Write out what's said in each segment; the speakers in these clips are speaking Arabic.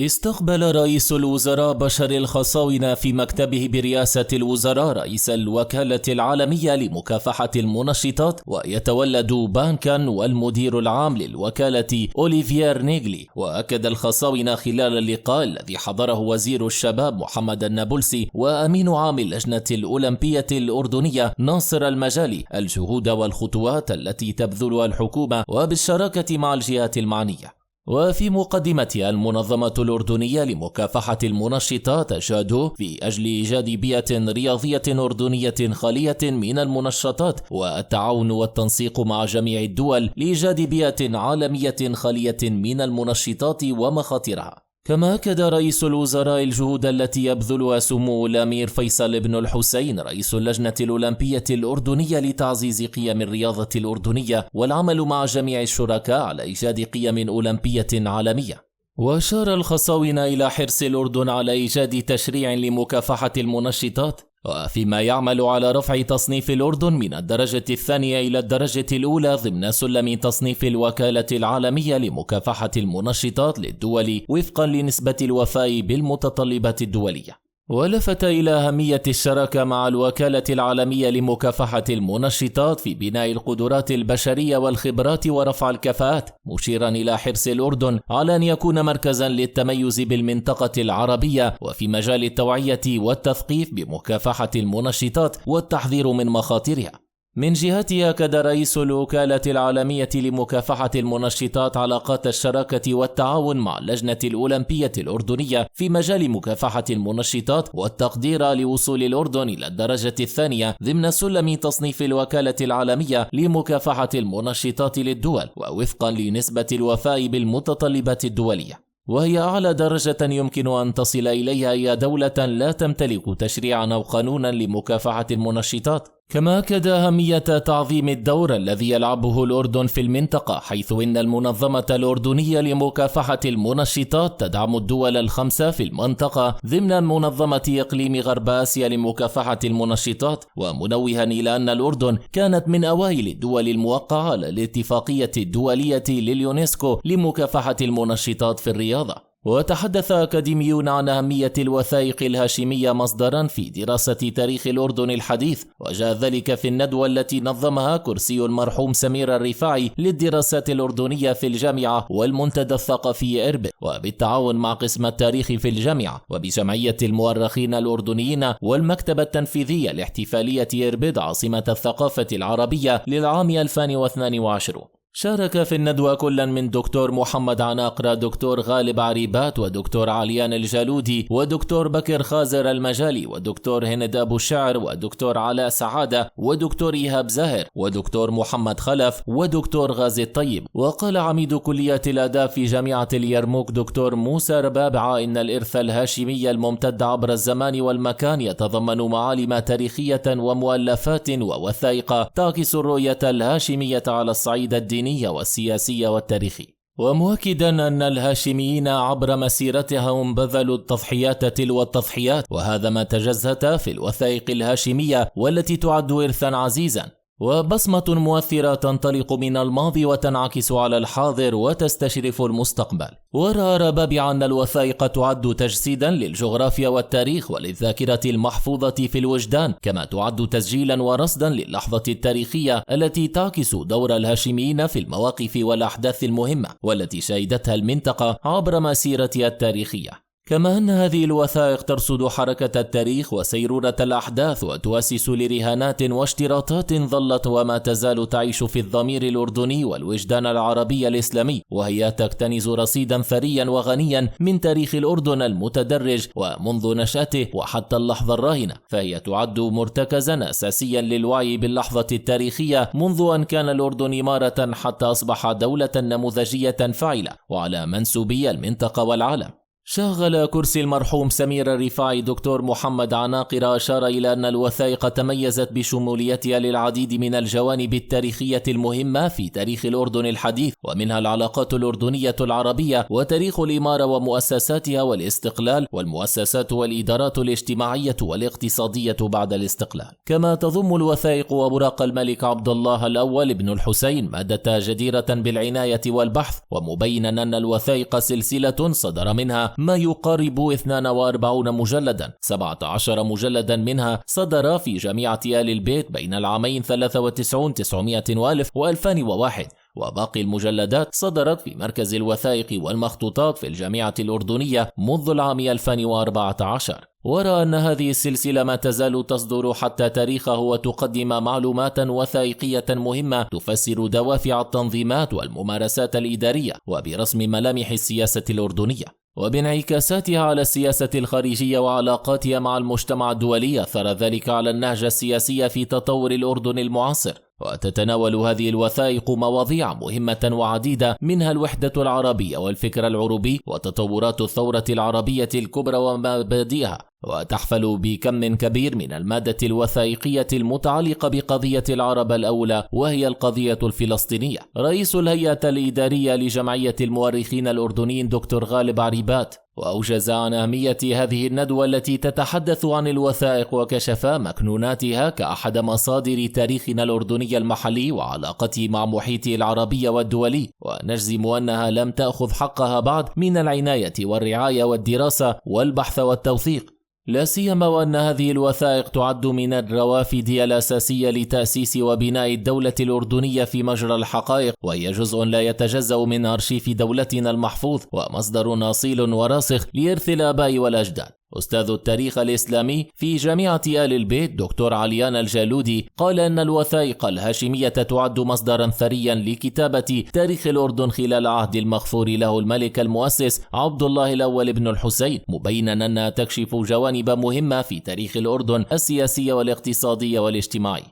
استقبل رئيس الوزراء بشر الخصاونة في مكتبه برئاسة الوزراء رئيس الوكالة العالمية لمكافحة المنشطات ويتولد بانكا والمدير العام للوكالة أوليفيير نيغلي. وأكد الخصاونة خلال اللقاء الذي حضره وزير الشباب محمد النابلسي وأمين عام اللجنة الأولمبية الأردنية ناصر المجالي الجهود والخطوات التي تبذلها الحكومة وبالشراكة مع الجهات المعنية. وفي مقدمتها المنظمة الأردنية لمكافحة المنشطات أشادوا في أجل إيجاد بيئة رياضية أردنية خالية من المنشطات والتعاون والتنسيق مع جميع الدول لإيجاد بيئة عالمية خالية من المنشطات ومخاطرها. كما أكد رئيس الوزراء الجهود التي يبذلها سمو الأمير فيصل بن الحسين رئيس اللجنة الأولمبية الأردنية لتعزيز قيم الرياضة الأردنية والعمل مع جميع الشركاء على إيجاد قيم أولمبية عالمية. وأشار الخصاونة إلى حرص الأردن على إيجاد تشريع لمكافحة المنشطات، وفيما يعمل على رفع تصنيف الأردن من الدرجة الثانية إلى الدرجة الأولى ضمن سلم تصنيف الوكالة العالمية لمكافحة المنشطات للدول وفقا لنسبة الوفاء بالمتطلبات الدولية. ولفت إلى أهمية الشراكة مع الوكالة العالمية لمكافحة المنشطات في بناء القدرات البشرية والخبرات ورفع الكفاءات، مشيرا إلى حرص الأردن على أن يكون مركزا للتميز بالمنطقة العربية وفي مجال التوعية والتثقيف بمكافحة المنشطات والتحذير من مخاطرها. من جهته أكد رئيس الوكالة العالمية لمكافحة المنشطات علاقات الشراكة والتعاون مع اللجنة الأولمبية الأردنية في مجال مكافحة المنشطات والتقدير لوصول الأردن إلى الدرجة الثانية ضمن سلم تصنيف الوكالة العالمية لمكافحة المنشطات للدول ووفقا لنسبة الوفاء بالمتطلبات الدولية، وهي أعلى درجة يمكن أن تصل إليها أي دولة لا تمتلك تشريعا أو قانونا لمكافحة المنشطات. كما أكد أهمية تعظيم الدور الذي يلعبه الأردن في المنطقة، حيث إن المنظمة الأردنية لمكافحة المنشطات تدعم الدول الخمسة في المنطقة ضمن منظمة إقليم غرب آسيا لمكافحة المنشطات، ومنوها إلى أن الأردن كانت من أوائل الدول الموقعة على الاتفاقية الدولية لليونسكو لمكافحة المنشطات في الرياضة. وتحدث أكاديميون عن أهمية الوثائق الهاشمية مصدرا في دراسة تاريخ الأردن الحديث، وجاء ذلك في الندوة التي نظمها كرسي المرحوم سمير الرفاعي للدراسات الأردنية في الجامعة والمنتدى الثقافي إربد، وبالتعاون مع قسم التاريخ في الجامعة وبجمعية المؤرخين الأردنيين والمكتبة التنفيذية لاحتفالية إربد عاصمة الثقافة العربية للعام 2022. شارك في الندوة كل من دكتور محمد عناقرة، دكتور غالب عريبات، ودكتور عليان الجالودي، ودكتور بكر خازر المجالي، ودكتور هند أبو الشعر، ودكتور علاء سعادة، ودكتور إيهاب زاهر، ودكتور محمد خلف، ودكتور غازي الطيب. وقال عميد كلية الآداب في جامعة اليرموك دكتور موسى ربابعة إن الإرث الهاشمي الممتد عبر الزمان والمكان يتضمن معالم تاريخية ومؤلفات ووثائق تعكس الرؤية الهاشمية على الصعيد الديني والسياسي والتاريخي، ومؤكدا أن الهاشميين عبر مسيرتهم بذلوا التضحيات تلو التضحيات، وهذا ما تجسد في الوثائق الهاشمية والتي تعد إرثا عزيزا وبصمة مؤثرة تنطلق من الماضي وتنعكس على الحاضر وتستشرف المستقبل. ورأى ربابعة أن الوثائق تعد تجسيدا للجغرافيا والتاريخ وللذاكرة المحفوظة في الوجدان، كما تعد تسجيلا ورصدا للحظة التاريخية التي تعكس دور الهاشميين في المواقف والأحداث المهمة والتي شهدتها المنطقة عبر مسيرتها التاريخية. كما أن هذه الوثائق ترصد حركة التاريخ وسيرورة الأحداث وتؤسس لرهانات واشتراطات ظلت وما تزال تعيش في الضمير الأردني والوجدان العربي الإسلامي، وهي تكتنز رصيدا ثريا وغنيا من تاريخ الأردن المتدرج ومنذ نشأته وحتى اللحظة الراهنة، فهي تعد مرتكزا أساسيا للوعي باللحظة التاريخية منذ أن كان الأردن إمارة حتى أصبح دولة نموذجية فاعلة وعلى منسوبي المنطقة والعالم. شاغل كرسي المرحوم سمير الرفاعي دكتور محمد عناقرة أشار إلى أن الوثائق تميزت بشموليتها للعديد من الجوانب التاريخية المهمة في تاريخ الأردن الحديث، ومنها العلاقات الأردنية العربية وتاريخ الإمارة ومؤسساتها والاستقلال والمؤسسات والإدارات الاجتماعية والاقتصادية بعد الاستقلال. كما تضم الوثائق أوراق الملك عبد الله الأول بن الحسين مادة جديرة بالعناية والبحث، ومبينا أن الوثائق سلسلة صدر منها ما يقارب 42 مجلدا، 17 مجلدا منها صدر في جامعة آل البيت بين العامين 93 900 وألف و2001، وباقي المجلدات صدرت في مركز الوثائق والمخطوطات في الجامعة الأردنية منذ العام 2014. ورأى أن هذه السلسلة ما تزال تصدر حتى تاريخه وتقدم معلومات وثائقية مهمة تفسر دوافع التنظيمات والممارسات الإدارية وبرسم ملامح السياسة الأردنية وبانعكاساتها على السياسة الخارجية وعلاقاتها مع المجتمع الدولي. أثر ذلك على النهج السياسي في تطور الأردن المعاصر، وتتناول هذه الوثائق مواضيع مهمة وعديدة، منها الوحدة العربية والفكر العربي وتطورات الثورة العربية الكبرى ومبادئها، وتحفل بكم كبير من المادة الوثائقية المتعلقة بقضية العرب الأولى وهي القضية الفلسطينية. رئيس الهيئة الإدارية لجمعية المؤرخين الأردنيين دكتور غالب عريبات وأوجز عن أهمية هذه الندوة التي تتحدث عن الوثائق وكشف مكنوناتها كأحد مصادر تاريخنا الأردني المحلي وعلاقته مع محيطه العربي والدولي، ونجزم أنها لم تأخذ حقها بعد من العناية والرعاية والدراسة والبحث والتوثيق، لا سيما وأن هذه الوثائق تعد من الروافد الأساسية لتأسيس وبناء الدولة الأردنية في مجرى الحقائق، وهي جزء لا يتجزأ من أرشيف دولتنا المحفوظ ومصدر أصيل وراسخ لإرث الآباء والأجداد. أستاذ التاريخ الإسلامي في جامعة آل البيت دكتور عليان الجالودي قال أن الوثائق الهاشمية تعد مصدرا ثريا لكتابة تاريخ الأردن خلال عهد المغفور له الملك المؤسس عبد الله الأول بن الحسين، مبينا أنها تكشف جوانب مهمة في تاريخ الأردن السياسي والاقتصادي والاجتماعي.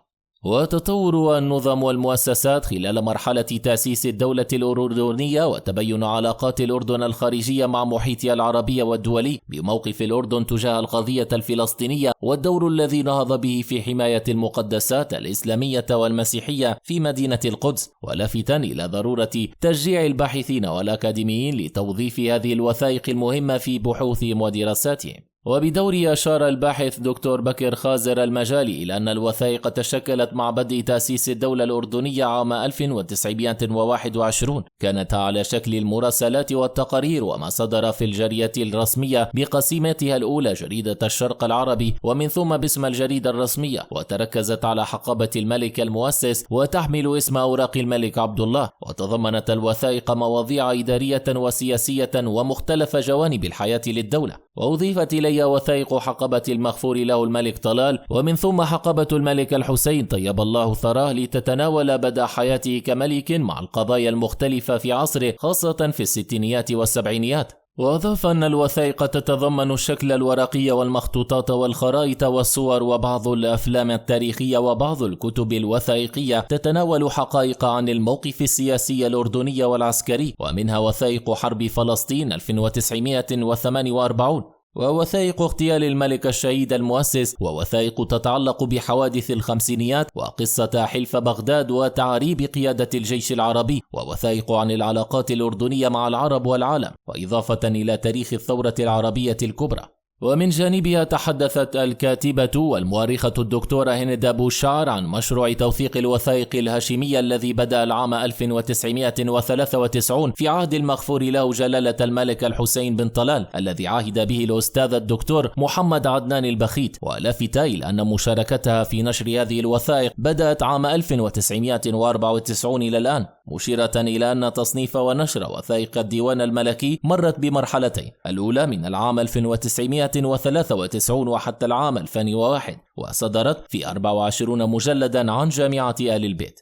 وتطور النظام والمؤسسات خلال مرحلة تأسيس الدولة الأردنية وتبين علاقات الأردن الخارجية مع محيطها العربي والدولي بموقف الأردن تجاه القضية الفلسطينية والدور الذي نهض به في حماية المقدسات الإسلامية والمسيحية في مدينة القدس، ولافتا إلى ضرورة تشجيع الباحثين والأكاديميين لتوظيف هذه الوثائق المهمة في بحوثهم ودراساتهم. وبدوره أشار الباحث دكتور بكر خازر المجالي إلى أن الوثائق تشكلت مع بدء تأسيس الدولة الأردنية عام 1921 كانت على شكل المراسلات والتقارير وما صدر في الجريدة الرسمية بقسيمتها الأولى جريدة الشرق العربي ومن ثم باسم الجريدة الرسمية، وتركزت على حقبة الملك المؤسس وتحمل اسم أوراق الملك عبد الله، وتضمنت الوثائق مواضيع إدارية وسياسية ومختلف جوانب الحياة للدولة. وأضيفت إليها وثائق حقبة المغفور له الملك طلال ومن ثم حقبة الملك الحسين طيب الله ثراه لتتناول بدء حياته كملك مع القضايا المختلفة في عصره خاصة في الستينيات والسبعينيات. وأضاف أن الوثائق تتضمن الشكل الورقي والمخطوطات والخرائط والصور وبعض الأفلام التاريخية وبعض الكتب الوثائقية تتناول حقائق عن الموقف السياسي الأردني والعسكري، ومنها وثائق حرب فلسطين 1948 ووثائق اغتيال الملك الشهيد المؤسس ووثائق تتعلق بحوادث الخمسينيات وقصة حلف بغداد وتعريب قيادة الجيش العربي ووثائق عن العلاقات الأردنية مع العرب والعالم، وإضافة إلى تاريخ الثورة العربية الكبرى. ومن جانبها تحدثت الكاتبة والمؤرخة الدكتورة هند أبو شعر عن مشروع توثيق الوثائق الهاشمية الذي بدأ العام 1993 في عهد المغفور له جلالة الملك الحسين بن طلال الذي عهد به الأستاذ الدكتور محمد عدنان البخيت، ولافتا إلى أن مشاركتها في نشر هذه الوثائق بدأت عام 1994 إلى الآن، مشيرة إلى أن تصنيف ونشر وثائق الديوان الملكي مرت بمرحلتين، الأولى من العام 1993 وحتى العام 2001، وصدرت في 24 مجلدا عن جامعة آل البيت.